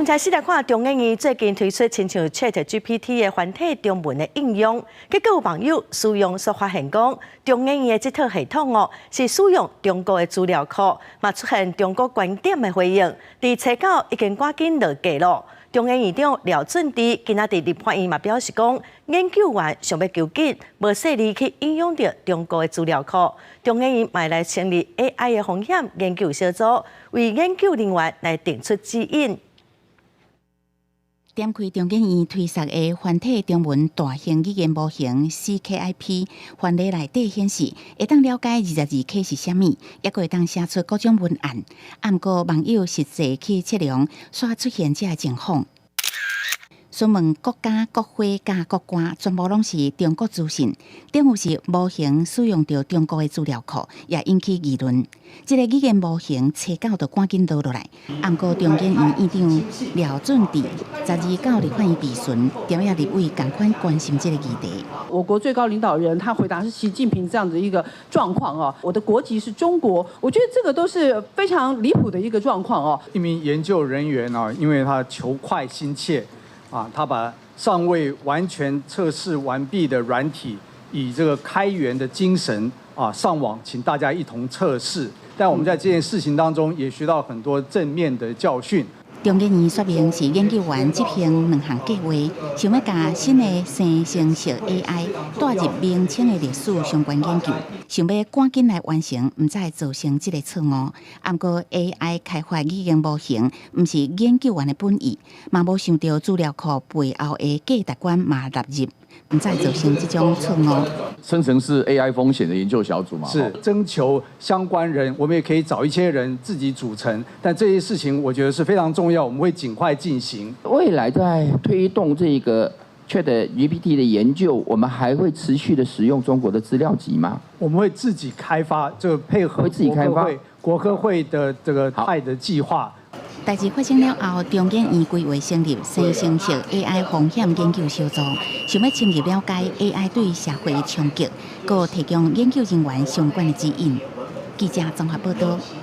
我们先来看中研院最近推出亲像 ChatGPT 的繁体中文的应用，结果有网友使用所发现讲，中研院的这套系统是使用中国的资料库，嘛出现中国观点的回应，伫查稿已经赶紧落架咯。中研院长廖俊智今仔日立法院嘛表示讲，研究员想要求紧，无细腻去应用到中国的资料库。中研院嘛来成立 AI 的风险研究小组，为研究人员来定出指引。点开中研院推出的繁体中文大型语言模型 CKIP， 范例内底显示，会当了解22K 是啥物，也会当写出各种文案。不过网友实际去测量，煞出现这情况。询问国家、国会、甲国官，全部拢是中国资讯，等于是模型使用到中国的资料库，也引起议论。这个语言模型查稿就赶紧落来。不过中研院院长廖俊智12到立法院质询，朝野立委赶快关心这个议题。我国最高领导人他回答是习近平这样的一个状况哦，我的国籍是中国，我觉得这个都是非常离谱的一个状况哦。一名研究人员啊，因为他求快心切。他把尚未完全测试完毕的软体，以这个开源的精神上网，请大家一同测试。但我们在这件事情当中也学到很多正面的教训。中研院说明是研究员执行2项计划，想要把新的生成式 AI 带入明清的历史相关研究，想要赶紧来完成，唔再造成这个错误。不过 AI 开发语言模型，唔是研究员的本意，嘛无想到资料库背后的价值观嘛纳入。唔再造成这种错误。生成式 AI 风险的研究小组嘛，是征求相关人，我们也可以找一些人自己组成，但这些事情我觉得是非常重要，我们会尽快进行。未来在推动这个 ChatGPT 的研究，我们还会持续的使用中国的资料集吗？我们会自己开发，这个配合国科会的这个派的计划。代志发生了后，中研院规划成立生成式 AI 风险研究小组，想要深入了解 AI 对社会的冲击，佮提供研究人员相关的指引。记者综合报道。